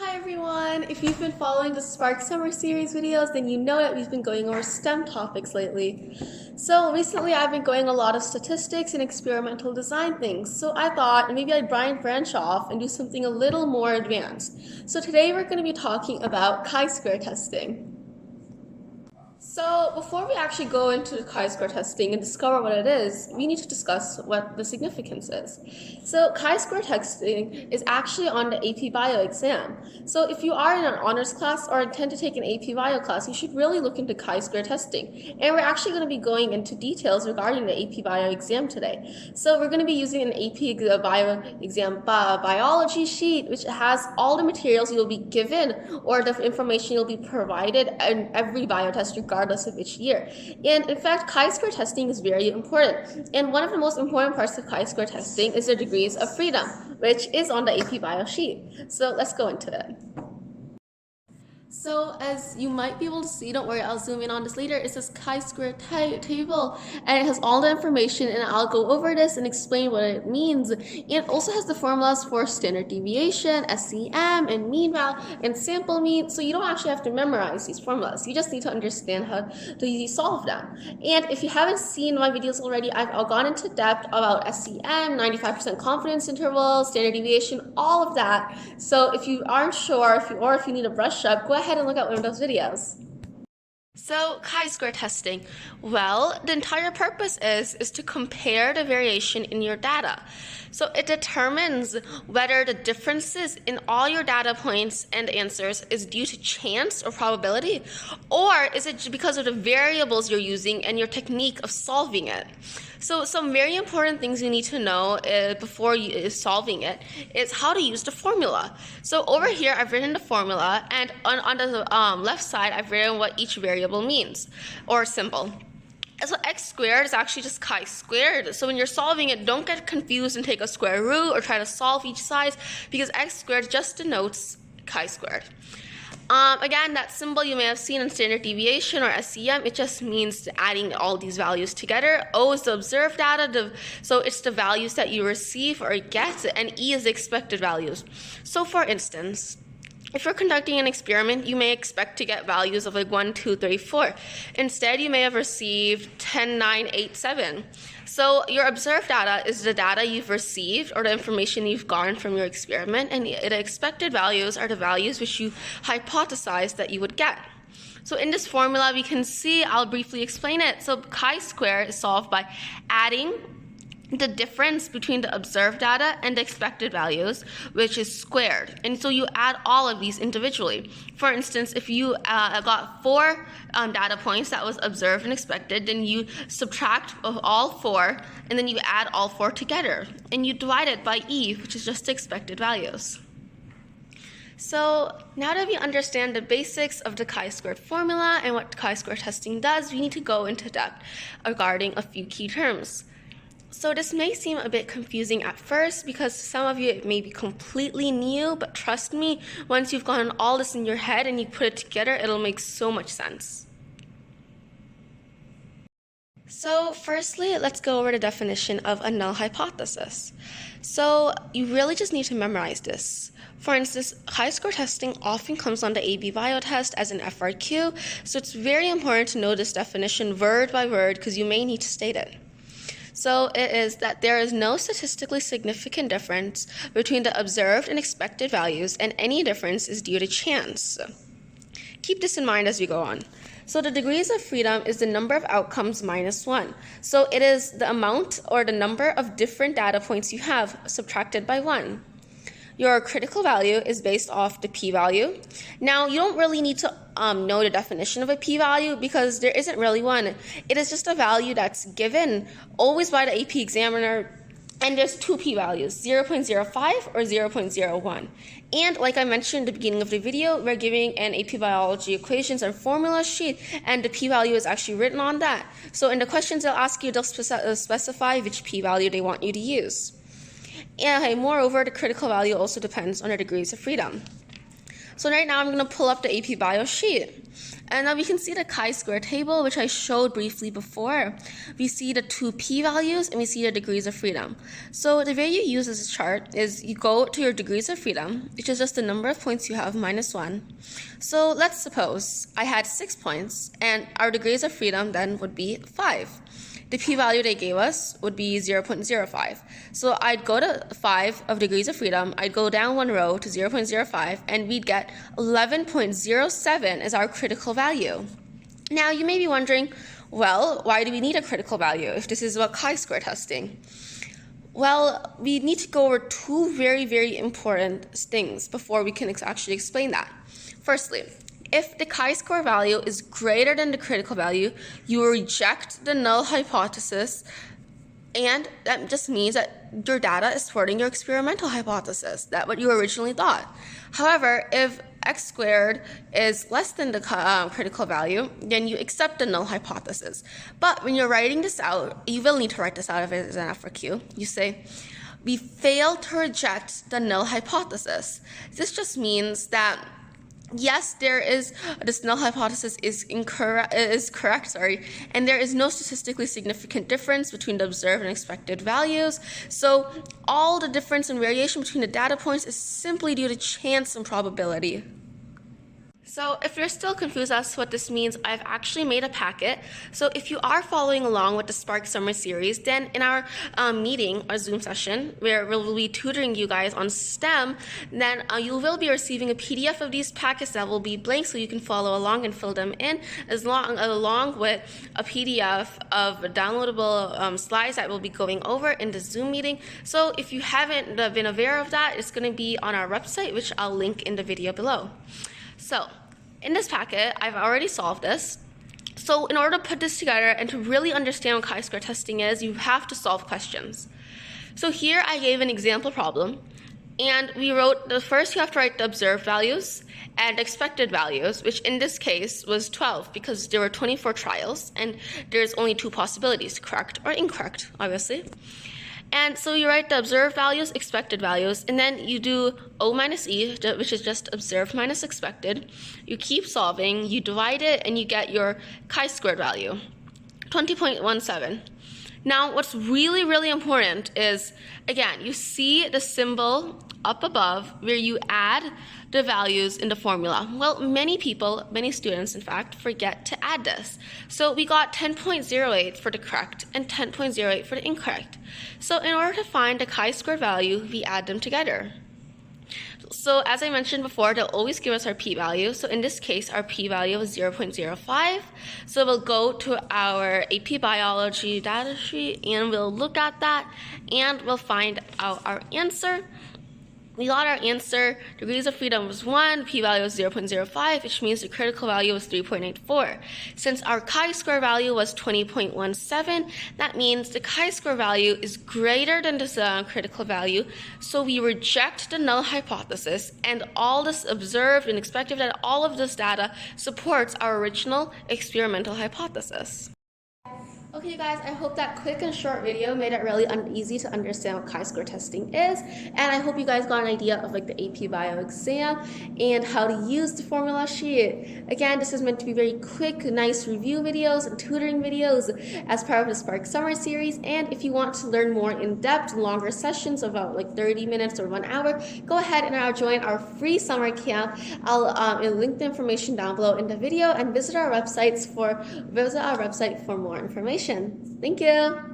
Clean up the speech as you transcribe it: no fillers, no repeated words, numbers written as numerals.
Hi everyone! If you've been following the Spark Summer Series videos, then you know that we've been going over STEM topics lately. So recently I've been going a lot of statistics and experimental design things, so I thought maybe I'd branch off and do something a little more advanced. So today we're going to be talking about chi-square testing. So before we actually go into chi-square testing and discover what it is, we need to discuss what the significance is. So chi-square testing is actually on the AP Bio exam. So if you are in an honors class or intend to take an AP Bio class, you should really look into chi-square testing. And we're actually going to be going into details regarding the AP Bio exam today. So we're going to be using an AP Bio exam biology sheet, which has all the materials you'll be given or the information you'll be provided in every bio test regardless of which year. And in fact, chi-square testing is very important. And one of the most important parts of chi-square testing is the degrees of freedom, which is on the AP Bio sheet. So let's go into it. So as you might be able to see, don't worry, I'll zoom in on this later, it says chi-square table, and it has all the information, and I'll go over this and explain what it means. It also has the formulas for standard deviation, SEM, and mean val, and sample mean, so you don't actually have to memorize these formulas. You just need to understand how to solve them. And if you haven't seen my videos already, I've gone into depth about SEM, 95% confidence interval, standard deviation, all of that. So if you aren't sure, if you need a brush up, go ahead and look at one of those videos. So chi-square testing, well, the entire purpose is to compare the variation in your data. So it determines whether the differences in all your data points and answers is due to chance or probability, or is it because of the variables you're using and your technique of solving it. So some very important things you need to know before solving it is how to use the formula. So over here I've written the formula, and on the left side I've written what each variable means or symbol. So x squared is actually just chi squared. So when you're solving it, don't get confused and take a square root or try to solve each side, because x squared just denotes chi squared. Again, that symbol you may have seen in standard deviation or SEM, it just means adding all these values together. O is the observed data, so it's the values that you receive or get, and E is the expected values. So for instance, if you're conducting an experiment, you may expect to get values of like 1, 2, 3, 4. Instead, you may have received 10, 9, 8, 7. So your observed data is the data you've received or the information you've gotten from your experiment, and the expected values are the values which you hypothesized that you would get. So in this formula, we can see, I'll briefly explain it. So chi-square is solved by adding the difference between the observed data and the expected values, which is squared. And so you add all of these individually. For instance, if you got 4 data points that was observed and expected, then you subtract of all 4, and then you add all 4 together. And you divide it by E, which is just the expected values. So now that we understand the basics of the chi-squared formula and what chi-square testing does, we need to go into depth regarding a few key terms. So this may seem a bit confusing at first because some of you it may be completely new, but trust me, once you've gotten all this in your head and you put it together, it'll make so much sense. So firstly, let's go over the definition of a null hypothesis. So you really just need to memorize this. For instance, chi-square testing often comes on the AB Bio test as an FRQ, so it's very important to know this definition word by word because you may need to state it. So it is that there is no statistically significant difference between the observed and expected values, and any difference is due to chance. Keep this in mind as we go on. So the degrees of freedom is the number of outcomes minus 1. So it is the amount or the number of different data points you have subtracted by 1. Your critical value is based off the p-value. Now, you don't really need to know the definition of a p-value because there isn't really one. It is just a value that's given always by the AP examiner, and there's 2 p-values, 0.05 or 0.01. And like I mentioned at the beginning of the video, we're giving an AP Biology equations and formula sheet, and the p-value is actually written on that. So in the questions they'll ask you, they'll specify which p-value they want you to use. And moreover, the critical value also depends on the degrees of freedom. So right now I'm going to pull up the AP Bio sheet. And now we can see the chi-square table, which I showed briefly before. We see the two p-values and we see the degrees of freedom. So the way you use this chart is you go to your degrees of freedom, which is just the number of points you have minus 1. So let's suppose I had 6 points, and our degrees of freedom then would be 5. The p-value they gave us would be 0.05. So I'd go to 5 of degrees of freedom, I'd go down one row to 0.05, and we'd get 11.07 as our critical value. Now you may be wondering, well, why do we need a critical value if this is about chi-square testing? Well, we need to go over two very, very important things before we can actually explain that. Firstly, if the chi-square value is greater than the critical value, you will reject the null hypothesis, and that just means that your data is supporting your experimental hypothesis, that's what you originally thought. However, if x squared is less than the critical value, then you accept the null hypothesis. But when you're writing this out, you will need to write this out if it is an F or Q. You say, we failed to reject the null hypothesis. This just means that yes, this null hypothesis is correct, and there is no statistically significant difference between the observed and expected values. So all the difference and variation between the data points is simply due to chance and probability. So if you're still confused as to what this means, I've actually made a packet. So if you are following along with the Spark Summer Series, then in our meeting, our Zoom session, where we'll be tutoring you guys on STEM, then you will be receiving a PDF of these packets that will be blank so you can follow along and fill them in, along with a PDF of downloadable slides that we'll be going over in the Zoom meeting. So if you haven't been aware of that, it's going to be on our website, which I'll link in the video below. So in this packet, I've already solved this. So in order to put this together and to really understand what chi-square testing is, you have to solve questions. So here I gave an example problem, and we wrote first you have to write the observed values and expected values, which in this case was 12 because there were 24 trials and there's only 2 possibilities, correct or incorrect, obviously. And so you write the observed values, expected values, and then you do O minus E, which is just observed minus expected. You keep solving, you divide it, and you get your chi-squared value, 20.17. Now, what's really, really important is, again, you see the symbol up above where you add the values in the formula. Well, many people, many students, in fact, forget to add this. So we got 10.08 for the correct and 10.08 for the incorrect. So in order to find the chi-square value, we add them together. So as I mentioned before, they'll always give us our p-value. So in this case, our p-value is 0.05. So we'll go to our AP Biology data sheet and we'll look at that and we'll find out our answer. We got our answer, degrees of freedom was 1, p-value was 0.05, which means the critical value was 3.84. Since our chi-square value was 20.17, that means the chi-square value is greater than the critical value, so we reject the null hypothesis, and all this observed and expected that all of this data supports our original experimental hypothesis. Okay guys, I hope that quick and short video made it really easy to understand what chi-square testing is, and I hope you guys got an idea of like the AP Bio exam and how to use the formula sheet. Again, this is meant to be very quick, nice review videos and tutoring videos as part of the Spark Summer Series, and if you want to learn more in-depth, longer sessions about like 30 minutes or 1 hour, go ahead and join our free summer camp. I'll link the information down below in the video, and visit our website for more information. Thank you.